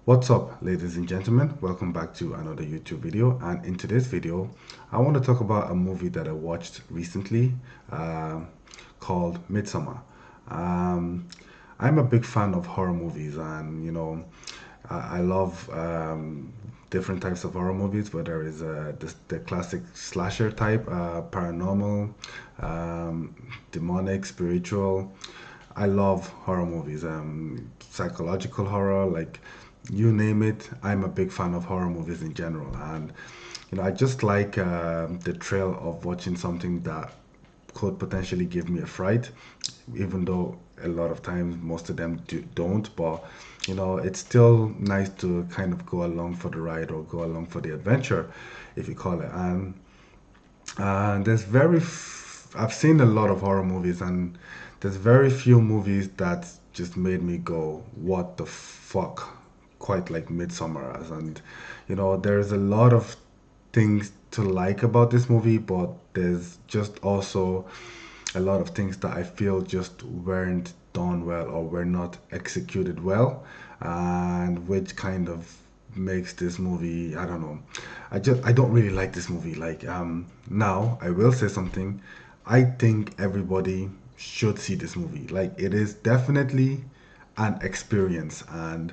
What's up, ladies and gentlemen? Welcome back to another YouTube video. And in today's video, I want to talk about a movie that I watched recently uh, called Midsommar. Um, I'm a big fan of horror movies, and I love different types of horror movies, whether it's the classic slasher type, paranormal, um, demonic, spiritual. I love horror movies, psychological horror, like you name it. I'm a big fan of horror movies in general, and I just like the thrill of watching something that could potentially give me a fright, even though a lot of times most of them don't. But it's still nice to kind of go along for the ride or go along for the adventure, if you call it. And I've seen a lot of horror movies, and there's very few movies that just made me go, "What the fuck?" Quite like Midsommar has. And there's a lot of things to like about this movie, but there's just also a lot of things that I feel just weren't done well or were not executed well, and which kind of makes this movie, I don't know. I don't really like this movie. Like now I will say something. I think everybody should see this movie. Like it is definitely an experience, and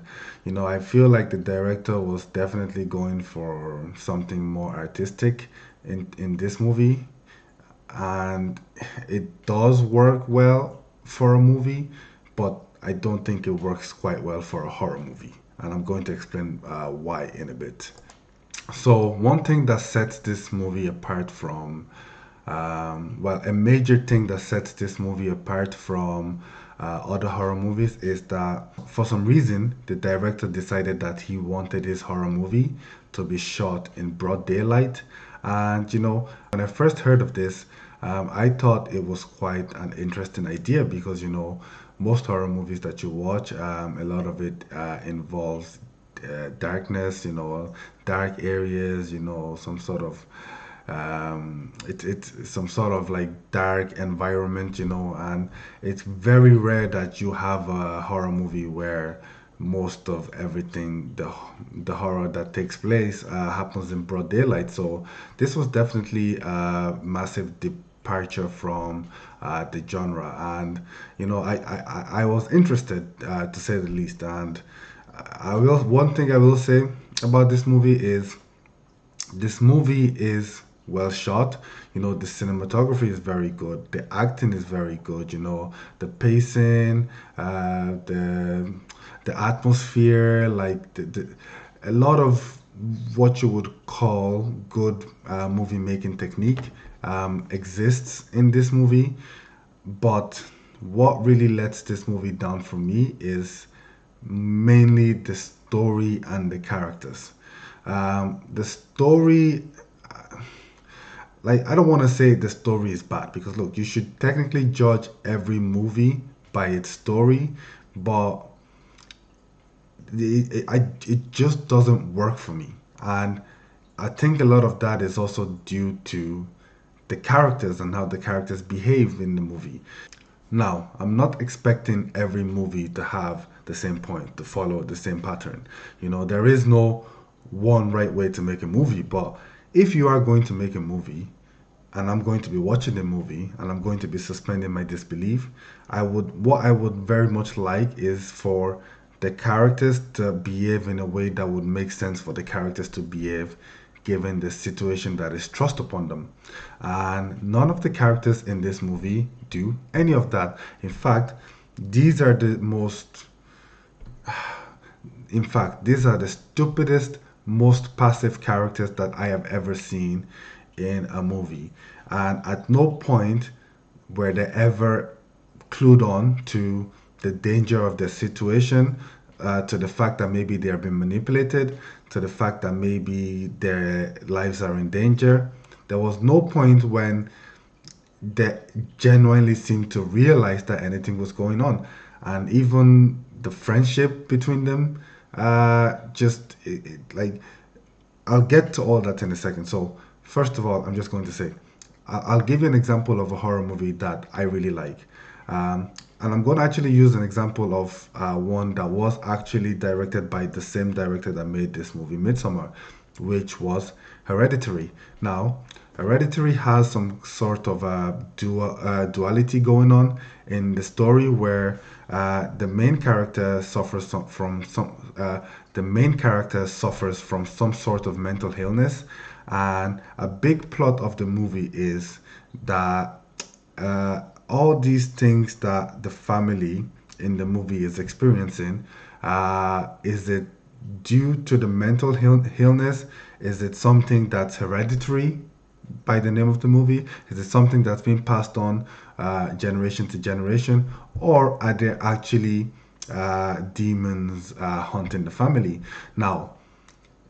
I feel like the director was definitely going for something more artistic in this movie, and it does work well for a movie, but I don't think it works quite well for a horror movie. And I'm going to explain why in a bit. So, one thing that sets this movie apart from, a major thing that sets this movie apart from other horror movies is that for some reason the director decided that he wanted his horror movie to be shot in broad daylight. And when I first heard of this, I thought it was quite an interesting idea because most horror movies that you watch, a lot of it involves darkness, dark areas, some sort of it's some sort of like dark environment, and it's very rare that you have a horror movie where most of everything, the horror that takes place happens in broad daylight. So this was definitely a massive departure from the genre, and I was interested to say the least. And I will one thing I will say about this movie is well shot. The cinematography is very good. The acting is very good. The pacing, the atmosphere, like a lot of what you would call good movie making technique exists in this movie. But what really lets this movie down for me is mainly the story and the characters. The story, like, I don't want to say the story is bad because, look, you should technically judge every movie by its story, but it just doesn't work for me. And I think a lot of that is also due to the characters and how the characters behave in the movie. Now, I'm not expecting every movie to have the same point, to follow the same pattern. There is no one right way to make a movie, but if you are going to make a movie and I'm going to be watching the movie and I'm going to be suspending my disbelief, what I would very much like is for the characters to behave in a way that would make sense for the characters to behave given the situation that is thrust upon them. And none of the characters in this movie do any of that. In fact, these are the most, these are the stupidest, most passive characters that I have ever seen in a movie. And at no point were they ever clued on to the danger of the situation, to the fact that maybe they are being manipulated, to the fact that maybe their lives are in danger. There was no point when they genuinely seemed to realize that anything was going on. And even the friendship between them, like, I'll get to all that in a second. So, first of all, I'm just going to say, I'll give you an example of a horror movie that I really like. And I'm going to actually use an example of one that was actually directed by the same director that made this movie, Midsommar, which was Hereditary. Now, Hereditary has some sort of duality going on in the story where the main character suffers from some the main character suffers from some sort of mental illness, and a big plot of the movie is that all these things that the family in the movie is experiencing, is it due to the mental illness? Is it something that's hereditary by the name of the movie? Is it something that's been passed on generation to generation? Or are there actually demons haunting the family? Now,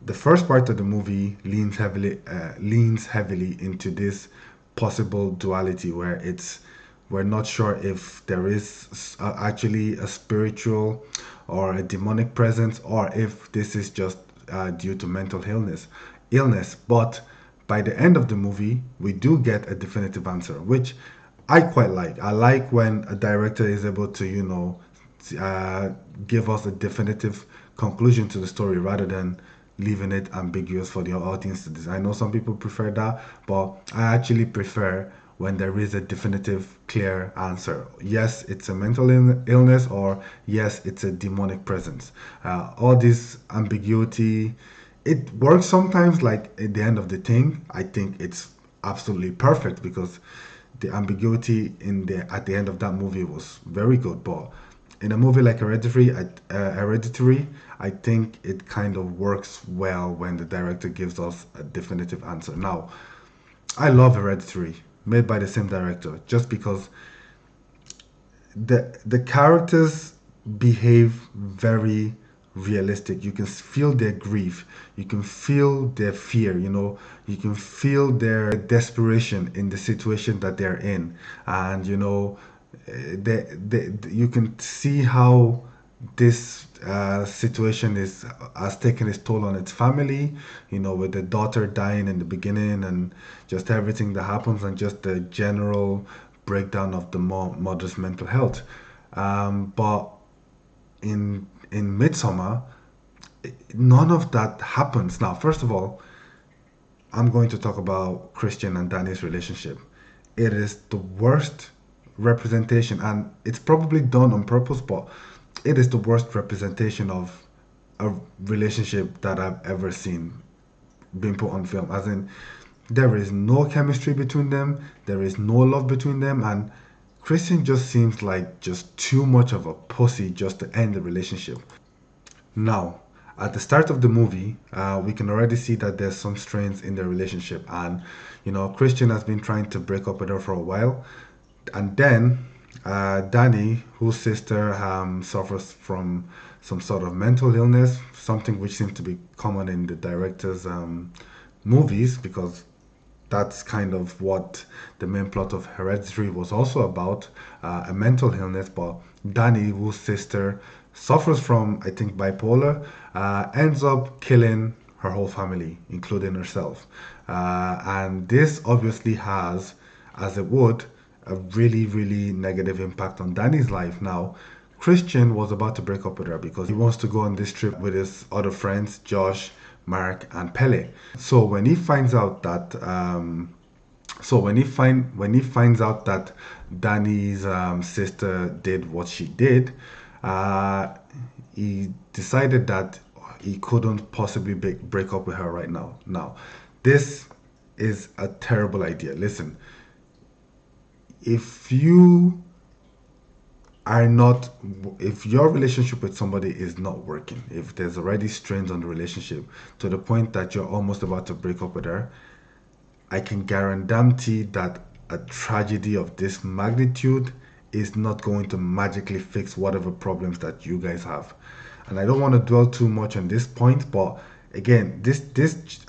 the first part of the movie leans heavily into this possible duality where it's we're not sure if there is actually a spiritual or a demonic presence, or if this is just due to mental illness. But by the end of the movie, we do get a definitive answer, which I quite like. I like when a director is able to, uh, give us a definitive conclusion to the story rather than leaving it ambiguous for the audience to decide. I know some people prefer that, but I actually prefer when there is a definitive, clear answer. Yes, it's a mental illness, or yes, it's a demonic presence. All this ambiguity, it works sometimes. Like at the end of the thing, I think it's absolutely perfect because the ambiguity in the at the end of that movie was very good. But in a movie like Hereditary, I think it kind of works well when the director gives us a definitive answer. Now, I love Hereditary, made by the same director, just because the characters behave very realistic. You can feel their grief, you can feel their fear, you can feel their desperation in the situation that they're in, and you can see how this situation is has taken its toll on its family, with the daughter dying in the beginning and just everything that happens, and just the general breakdown of the mother's mental health. But in Midsummer, none of that happens. Now, first of all, I'm going to talk about Christian and Danny's relationship. It is the worst representation, and it's probably done on purpose, but it is the worst representation of a relationship that I've ever seen being put on film. As in, there is no chemistry between them, there is no love between them, and Christian just seems like just too much of a pussy just to end the relationship. Now, at the start of the movie, we can already see that there's some strains in their relationship, and Christian has been trying to break up with her for a while, and then Danny, whose sister suffers from some sort of mental illness, something which seems to be common in the director's movies, because that's kind of what the main plot of Hereditary was also about, a mental illness. But Danny, whose sister suffers from, I think, bipolar, ends up killing her whole family, including herself. And this obviously has, as it would, a really, really negative impact on Danny's life. Now, Christian was about to break up with her because he wants to go on this trip with his other friends, Josh, Mark, and Pele. So when he finds out that, when he finds out that Danny's sister did what she did, he decided that he couldn't possibly break up with her right now. Now, this is a terrible idea. Listen, if you are not if your relationship with somebody is not working, if there's already strains on the relationship to the point that you're almost about to break up with her, I can guarantee that a tragedy of this magnitude is not going to magically fix whatever problems that you guys have. And I don't want to dwell too much on this point, but again, this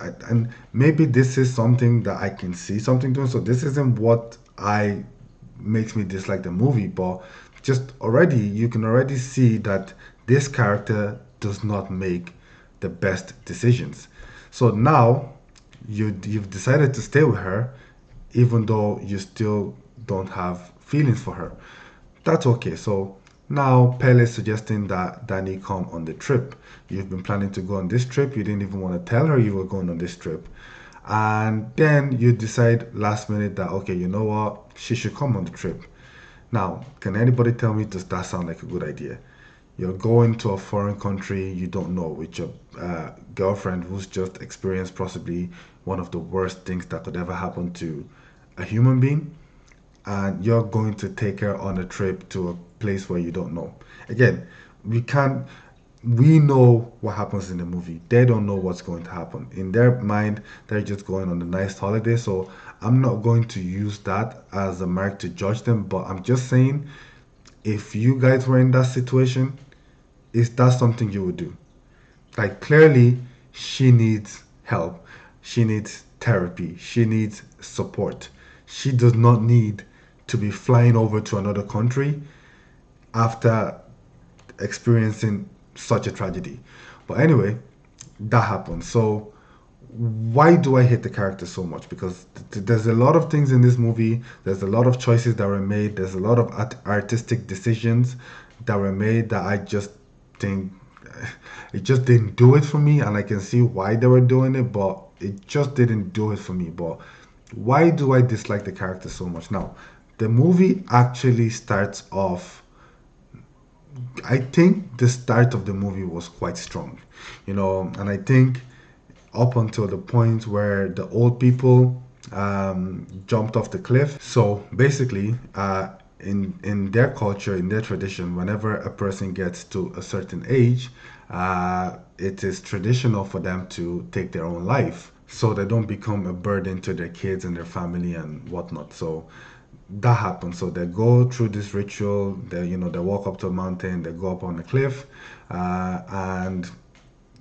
and maybe this is something that I can see something doing. So this isn't what I makes me dislike the movie, but just already you can already see that this character does not make the best decisions. So now you've decided to stay with her, even though you still don't have feelings for her. That's okay. So now Pele is suggesting that Danny come on the trip. You've been planning to go on this trip. You didn't even want to tell her you were going on this trip. And then you decide last minute that, okay, you know what? She should come on the trip. Now, can anybody tell me, does that sound like a good idea? You're going to a foreign country you don't know with your girlfriend who's just experienced possibly one of the worst things that could ever happen to a human being, and you're going to take her on a trip to a place where you don't know. Again, we can't. We know what happens in the movie. They don't know what's going to happen. In their mind, they're just going on a nice holiday. So I'm not going to use that as a mark to judge them. But I'm just saying, if you guys were in that situation, is that something you would do? Like, clearly, she needs help. She needs therapy. She needs support. She does not need to be flying over to another country after experiencing such a tragedy. But anyway, that happened. So why do I hate the character so much? Because there's a lot of things in this movie. There's a lot of choices that were made. There's a lot of artistic decisions that were made that I just think it just didn't do it for me. And I can see why they were doing it, but it just didn't do it for me. But why do I dislike the character so much? Now, the movie actually starts off, I think the start of the movie was quite strong, and I think up until the point where the old people jumped off the cliff. So basically, in their culture, in their tradition, whenever a person gets to a certain age, it is traditional for them to take their own life, so they don't become a burden to their kids and their family and whatnot. So that happens. So they go through this ritual. They walk up to a mountain. They go up on a cliff, and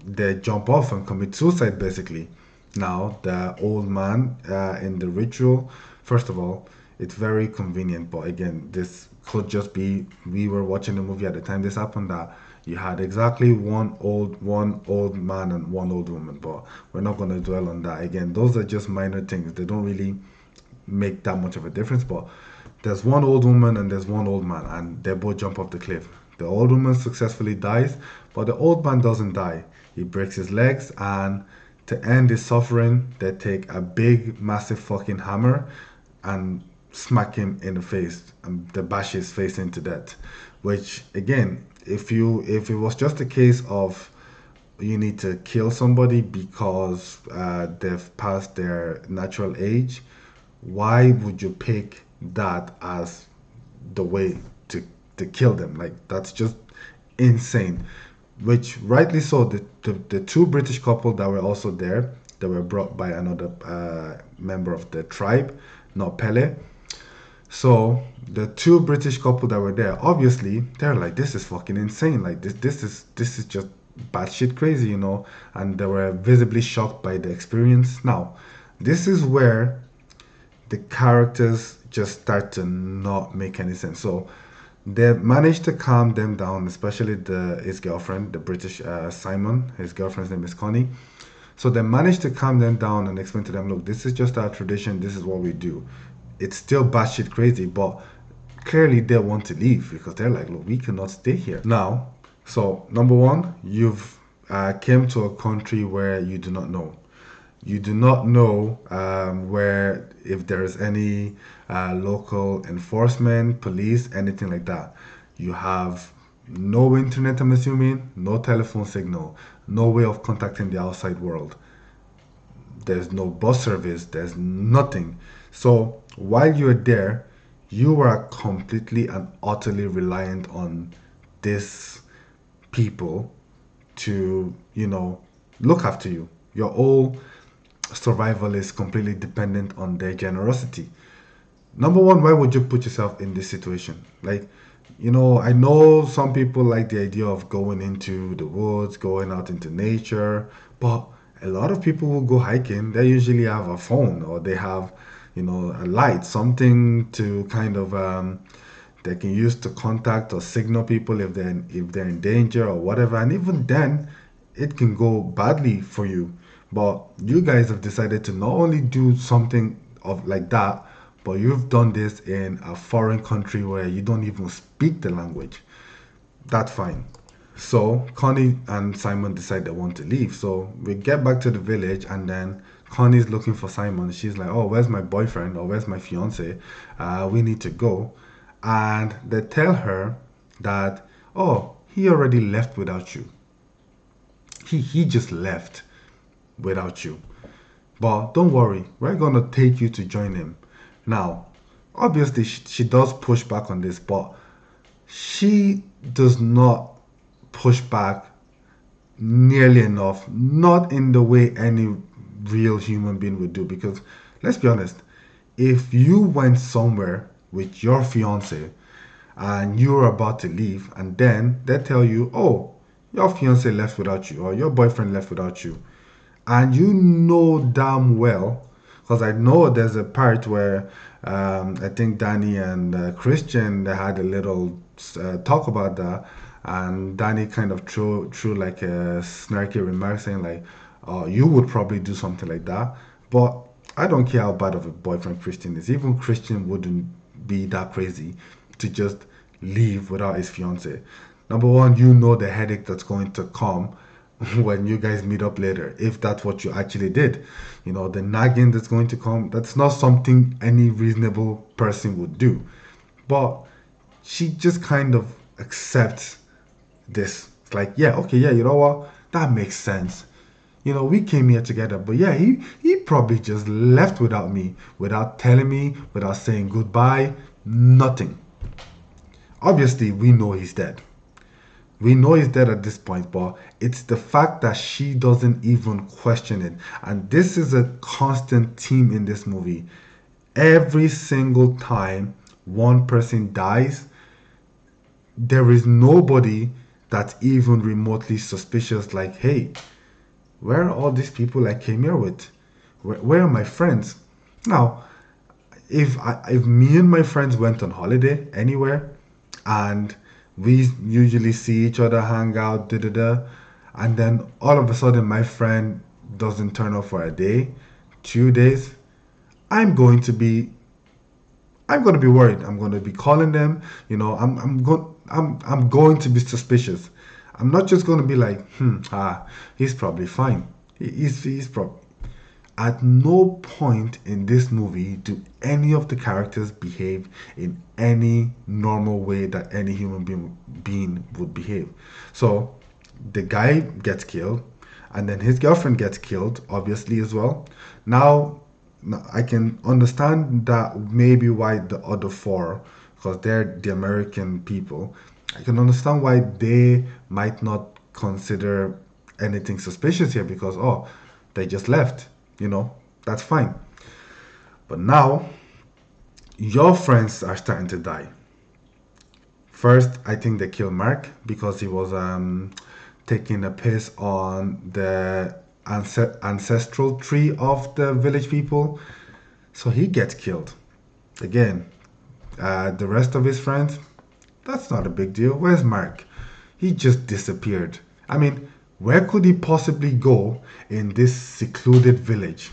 they jump off and commit suicide basically. Now, the old man in the ritual, first of all, it's very convenient, but again, this could just be we were watching the movie at the time this happened, that you had exactly one old man and one old woman, but we're not going to dwell on that. Again, those are just minor things. They don't really make that much of a difference, but there's one old woman and there's one old man, and they both jump off the cliff. The old woman successfully dies, but the old man doesn't die. He breaks his legs, and to end his suffering, they take a big, massive fucking hammer and smack him in the face, and they bash his face into death. Which, again, if it was just a case of you need to kill somebody because they've passed their natural age, why would you pick that as the way to kill them? Like, that's just insane. Which rightly so, the two British couple that were also there, that were brought by another member of the tribe, not Pele. So the two British couple that were there, obviously they're like, this is fucking insane. Like, this is just batshit crazy, and they were visibly shocked by the experience. Now, this is where the characters just start to not make any sense. So they managed to calm them down, especially his girlfriend, the British Simon. His girlfriend's name is Connie. So they managed to calm them down and explain to them, look, this is just our tradition. This is what we do. It's still batshit crazy, but clearly they want to leave because they're like, look, we cannot stay here. Now, so number one, you've came to a country where you do not know. You do not know where, if there is any local enforcement, police, anything like that. You have no internet, I'm assuming, no telephone signal, no way of contacting the outside world. There's no bus service, there's nothing. So while you're there, you are completely and utterly reliant on these people to, look after you. Your whole survival is completely dependent on their generosity. Number one, why would you put yourself in this situation? Like, I know some people like the idea of going into the woods, going out into nature, but a lot of people who go hiking, they usually have a phone, or they have, a light, something to kind of they can use to contact or signal people if they're in danger or whatever. And even then, it can go badly for you. But you guys have decided to not only do something of like that, but you've done this in a foreign country where you don't even speak the language. That's fine. So Connie and Simon decide they want to leave. So we get back to the village, and then Connie's looking for Simon. She's like, "Oh, where's my boyfriend or where's my fiance? We need to go." And they tell her that, "Oh, he already left without you. He just left without you. But don't worry, we're gonna take you to join him." Now, obviously, she does push back on this, but she does not push back nearly enough, not in the way any real human being would do. Because let's be honest, if you went somewhere with your fiance and you're about to leave, and then they tell you, "Oh, your fiance left without you, or your boyfriend left without you," and you know damn well, because I know there's a part where I think Danny and Christian they had a little talk about that, and Danny kind of threw like a snarky remark saying like, "Oh, you would probably do something like that," but I don't care how bad of a boyfriend Christian is. Even Christian wouldn't be that crazy to just leave without his fiance. Number one, you know the headache that's going to come when you guys meet up later, if that's what you actually did. You know, the nagging that's going to come, that's not something any reasonable person would do. But she just kind of accepts this. It's like, yeah, okay, yeah, you know what? That makes sense. You know, we came here together, but yeah, he probably just left without me, without telling me, without saying goodbye, nothing. Obviously, we know he's dead. We know he's dead at this point, but it's the fact that she doesn't even question it. And this is a constant theme in this movie. Every single time one person dies, there is nobody that's even remotely suspicious, like, "Hey, where are all these people I came here with? Where are my friends?" Now, if me and my friends went on holiday anywhere, and we usually see each other, hang out, da da da, and then all of a sudden my friend doesn't turn up for a day, 2 days, I'm going to be I'm going to be worried. I'm going to be calling them. You know, I'm going to be suspicious. I'm not just going to be like, he's probably fine. He's probably. At no point in this movie do any of the characters behave in any normal way that any human being would behave. So the guy gets killed, and then his girlfriend gets killed, obviously, as well. Now, I can understand that maybe why the other four, because they're the American people, I can understand why they might not consider anything suspicious here because, oh, they just left, that's fine. But now, your friends are starting to die. First, I think they killed Mark because he was taking a piss on the ancestral tree of the village people. So he gets killed. Again, the rest of his friends, that's not a big deal. Where's Mark? He just disappeared. I mean, where could he possibly go in this secluded village?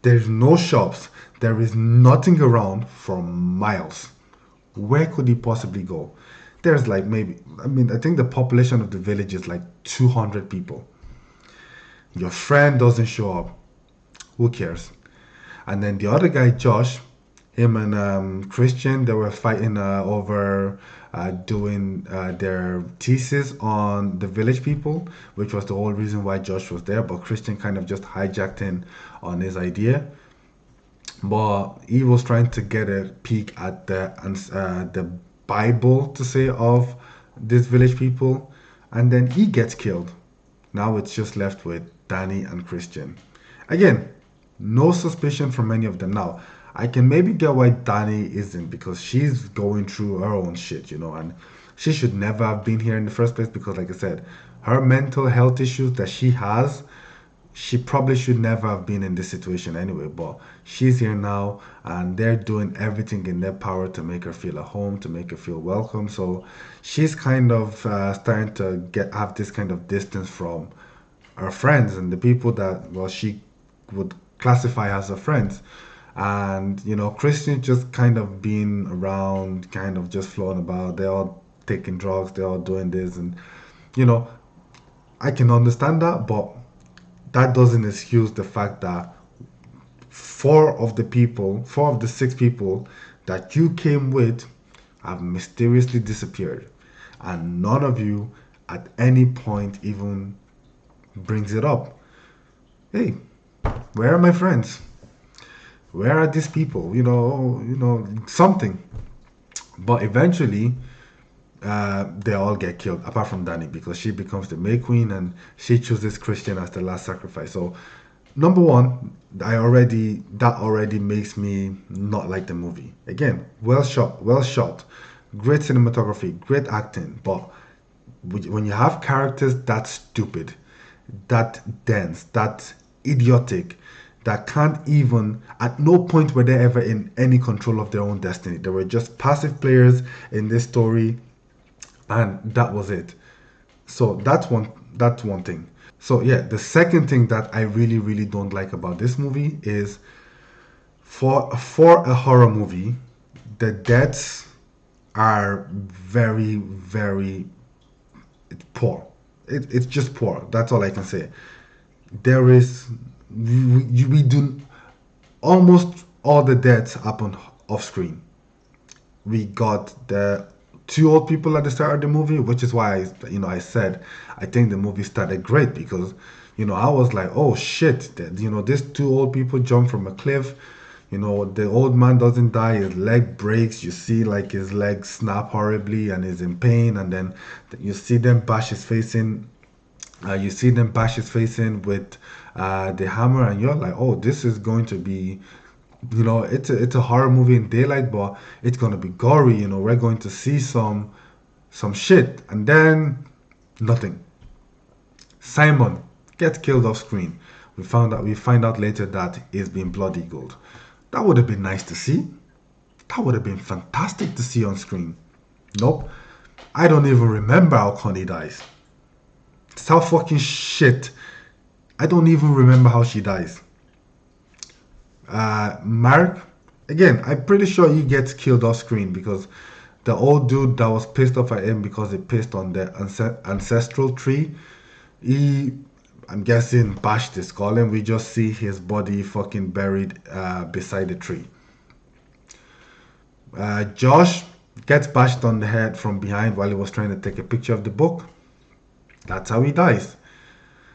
There's no shops. There is nothing around for miles. Where could he possibly go? There's like I think the population of the village is like 200 people. Your friend doesn't show up. Who cares? And then the other guy, Josh, him and Christian, they were fighting over doing their thesis on the village people, which was the whole reason why Josh was there. But Christian kind of just hijacked him on his idea. But he was trying to get a peek at the Bible to say of these village people, and then he gets killed. Now it's just left with Danny and Christian. Again, no suspicion from any of them. Now, I can maybe get why Danny isn't because she's going through her own shit, and she should never have been here in the first place because, like I said, her mental health issues that she has, she probably should never have been in this situation anyway. But she's here now, and they're doing everything in their power to make her feel at home, to make her feel welcome. So she's kind of starting to have this kind of distance from her friends and the people that she would classify as her friends. and Christians just kind of being around, kind of just floating about. They're all taking drugs, they're all doing this, and you know, I can understand that, but that doesn't excuse the fact that four of the six people that you came with have mysteriously disappeared, and none of you at any point even brings it up. Hey, where are my friends? Where are these people? Something. But eventually, they all get killed, apart from Danny, because she becomes the May Queen and she chooses Christian as the last sacrifice. So, number one, that already makes me not like the movie. Again, well shot, great cinematography, great acting, but when you have characters that stupid, that dense, that idiotic, that can't even, at no point were they ever in any control of their own destiny. They were just passive players in this story, and that was it. So that's one thing. So yeah, the second thing that I really really don't like about this movie is, for a horror movie, the deaths are very very poor. It's just poor. That's all I can say. There is we do almost all the deaths happen off screen. We got the two old people at the start of the movie, which is why I said I think the movie started great, because I was like, oh shit, these two old people jump from a cliff. The old man doesn't die, his leg breaks. You see like his leg snap horribly and he's in pain, and then you see them bash his face in. With the hammer, and you're like, oh, this is going to be, it's a horror movie in daylight, but it's gonna be gory. We're going to see some shit, and then nothing. Simon gets killed off screen. We find out later that he's been blood eagled. That would have been nice to see. That would have been fantastic to see on screen. Nope. I don't even remember how Connie dies. It's how fucking shit. I don't even remember how she dies. Mark, again, I'm pretty sure he gets killed off screen, because the old dude that was pissed off at him because he pissed on the ancestral tree, he, I'm guessing, bashed his skull, and we just see his body fucking buried beside the tree. Josh gets bashed on the head from behind while he was trying to take a picture of the book. That's how he dies.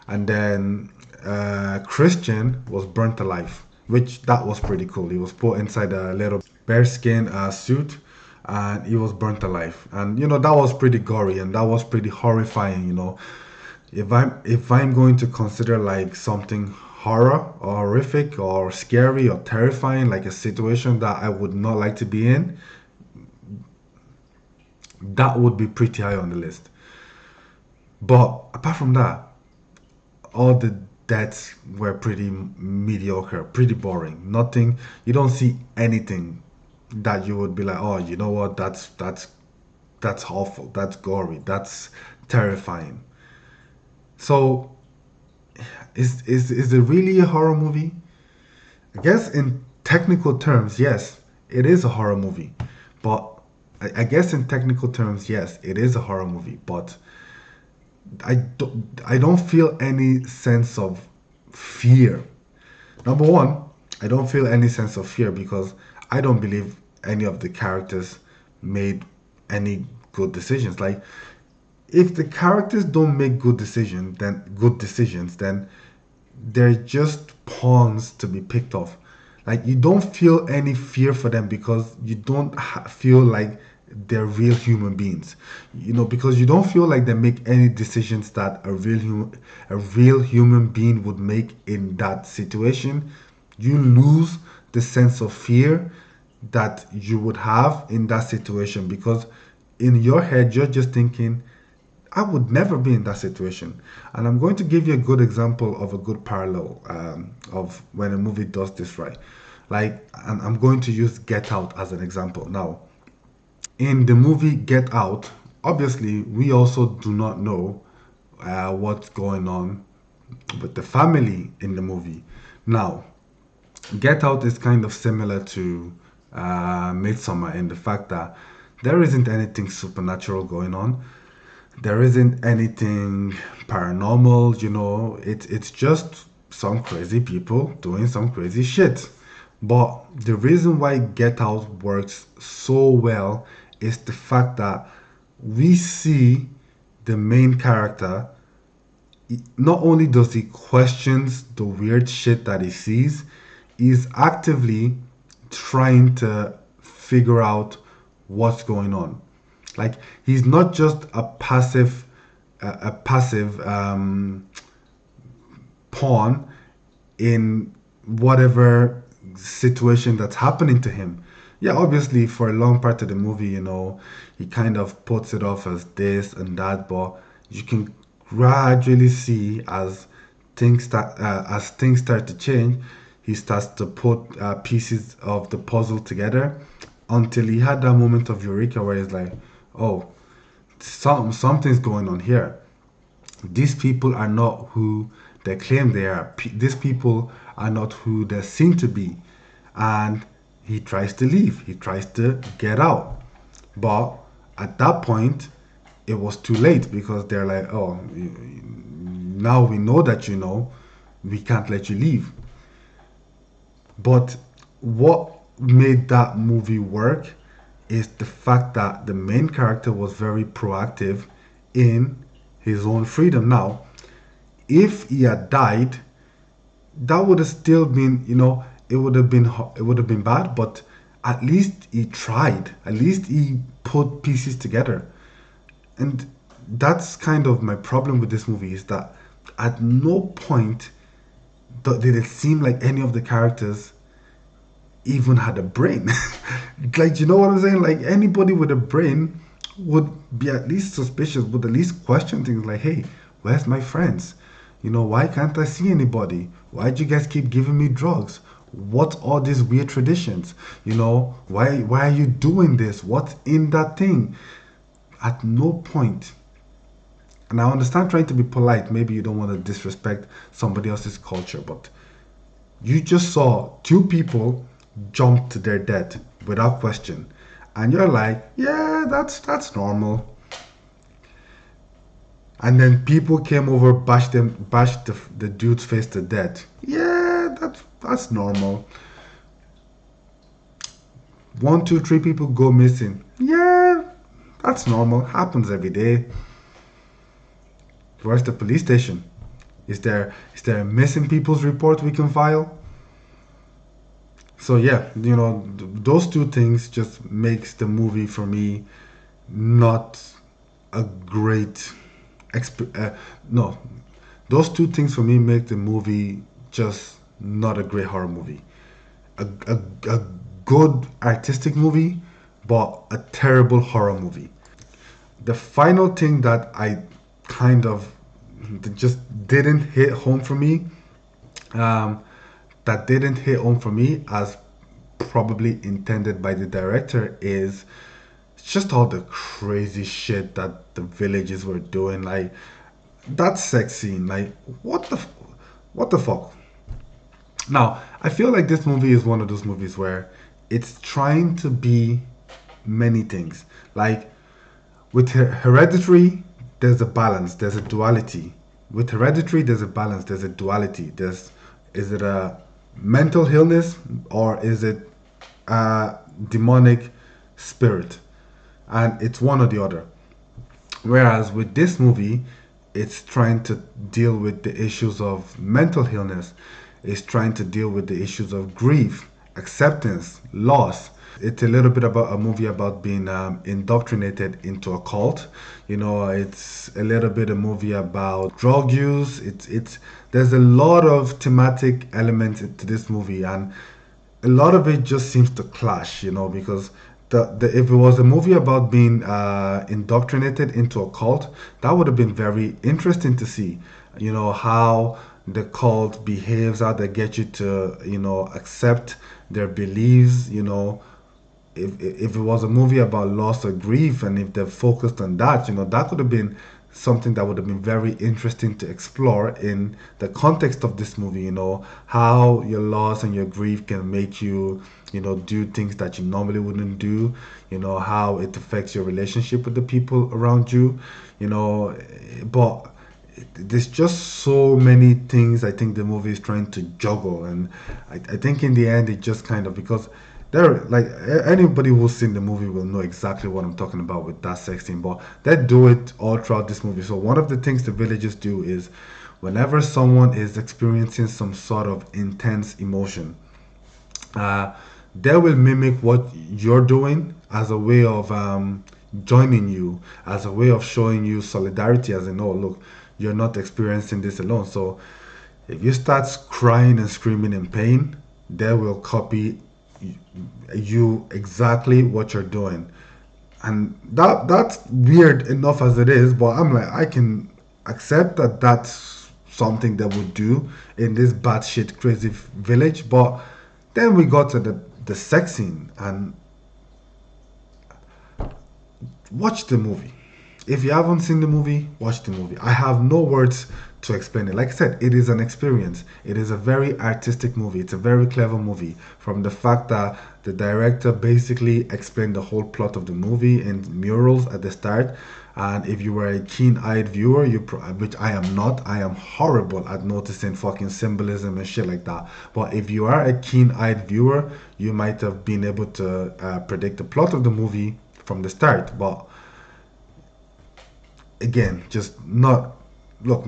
And then Christian was burnt alive, which that was pretty cool. He was put inside a little bearskin suit, and he was burnt alive. And that was pretty gory and that was pretty horrifying. If I'm going to consider like something horror or horrific or scary or terrifying, like a situation that I would not like to be in, that would be pretty high on the list. But apart from that, all the deaths were pretty mediocre, pretty boring. Nothing. You don't see anything that you would be like, oh, you know what? That's awful. That's gory. That's terrifying. So, is it really a horror movie? I guess in technical terms, yes, it is a horror movie. But I guess in technical terms, yes, it is a horror movie. But I don't feel any sense of fear. Number one, I don't feel any sense of fear because I don't believe any of the characters made any good decisions. Like, if the characters don't make good decisions, then they're just pawns to be picked off. Like, you don't feel any fear for them because you don't feel like they're real human beings. Because you don't feel like they make any decisions that a real human being would make in that situation. You lose the sense of fear that you would have in that situation, because in your head you're just thinking, I would never be in that situation. And I'm going to give you a good example of a good parallel, of when a movie does this right. Like, and I'm going to use Get Out as an example. Now, in the movie Get Out, obviously, we also do not know what's going on with the family in the movie. Now, Get Out is kind of similar to Midsommar in the fact that there isn't anything supernatural going on. There isn't anything paranormal, it's just some crazy people doing some crazy shit. But the reason why Get Out works so well is the fact that we see the main character. Not only does he questions the weird shit that he sees, he's actively trying to figure out what's going on. Like, he's not just a passive pawn in whatever situation that's happening to him. Yeah, obviously, for a long part of the movie, he kind of puts it off as this and that, but you can gradually see as things start to change, he starts to put pieces of the puzzle together until he had that moment of eureka where he's like, "Oh, something's going on here. These people are not who they claim they are. These people are not who they seem to be." And he tries to leave. He tries to get out. But at that point, it was too late because they're like, "Oh, now we know that we can't let you leave." But what made that movie work is the fact that the main character was very proactive in his own freedom. Now, if he had died, that would have still been, it would have been bad, but at least he tried. At least he put pieces together. And that's kind of my problem with this movie is that at no point did it seem like any of the characters even had a brain. Like, you know what I'm saying? Like, anybody with a brain would be at least suspicious, would at least question things like, "Hey, where's my friends? Why can't I see anybody? Why do you guys keep giving me drugs? What all these weird traditions? Why are you doing this? What's in that thing?" At no point, and I understand trying to be polite, maybe you don't want to disrespect somebody else's culture, but you just saw two people jump to their death without question. And you're like, "Yeah, that's normal." And then people came over, bashed the dude's face to death. "Yeah, that's normal." One, two, three people go missing. "Yeah, that's normal. Happens every day." Where's the police station? Is there a missing people's report we can file? So yeah, those two things just makes the movie for me not a great no, those two things for me make the movie just not a great horror movie. A good artistic movie, but a terrible horror movie. The final thing that I kind of just didn't hit home for me, um, that didn't hit home for me as probably intended by the director is just all the crazy shit that the villages were doing. Like that sex scene, like what the fuck? Now, I feel like this movie is one of those movies where it's trying to be many things. Like with Hereditary, there's a balance, there's a duality. With Hereditary, there's a balance, there's a duality. Is it a mental illness or is it a demonic spirit? And it's one or the other. Whereas with this movie, it's trying to deal with the issues of mental illness, it's trying to deal with the issues of grief, acceptance, loss. It's a little bit about a movie about being indoctrinated into a cult. It's a little bit a movie about drug use. It's there's a lot of thematic elements to this movie, and a lot of it just seems to clash, because if it was a movie about being indoctrinated into a cult, that would have been very interesting to see, how the cult behaves, how they get you to, accept their beliefs, if it was a movie about loss or grief and if they focused on that, that could have been something that would have been very interesting to explore in the context of this movie. How your loss and your grief can make you, do things that you normally wouldn't do. How it affects your relationship with the people around you. But there's just so many things I think the movie is trying to juggle, and I think in the end it just kind of, because there, like, anybody who's seen the movie will know exactly what I'm talking about with that sex scene. But they do it all throughout this movie. So one of the things the villagers do is, whenever someone is experiencing some sort of intense emotion, uh, they will mimic what you're doing as a way of joining you, as a way of showing you solidarity, as in, oh, look, you're not experiencing this alone. So if you start crying and screaming in pain, they will copy you exactly what you're doing. And that's weird enough as it is, but I'm like, I can accept that that's something they would do in this batshit crazy village. But then we got to the sex scene, and watch the movie. If you haven't seen the movie, watch the movie. I have no words to explain it. Like I said, it is an experience. It is a very artistic movie. It's a very clever movie. From the fact that the director basically explained the whole plot of the movie in murals at the start. And if you were a keen-eyed viewer, which I am not, I am horrible at noticing fucking symbolism and shit like that. But if you are a keen-eyed viewer, you might have been able to predict the plot of the movie from the start. But again, just not, look,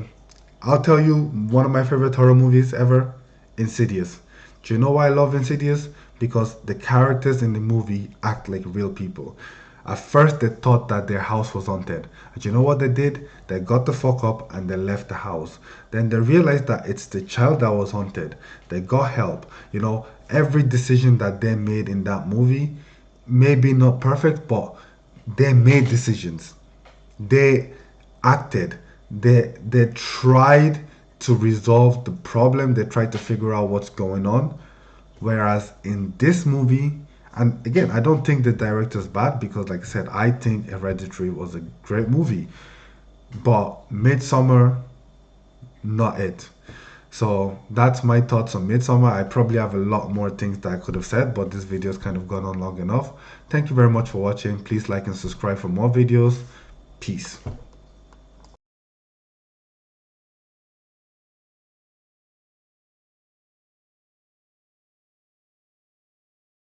I'll tell you one of my favorite horror movies ever, Insidious. Do you know why I love Insidious? Because the characters in the movie act like real people. At first they thought that their house was haunted. And you know what they did? They got the fuck up and they left the house. Then they realized that it's the child that was haunted. They got help. Every decision that they made in that movie, maybe not perfect, but they made decisions. They acted. They tried to resolve the problem. They tried to figure out what's going on. Whereas in this movie, and again, I don't think the director's bad, because, like I said, I think Hereditary was a great movie. But Midsummer, not it. So that's my thoughts on Midsummer. I probably have a lot more things that I could have said, but this video's kind of gone on long enough. Thank you very much for watching. Please like and subscribe for more videos. Peace.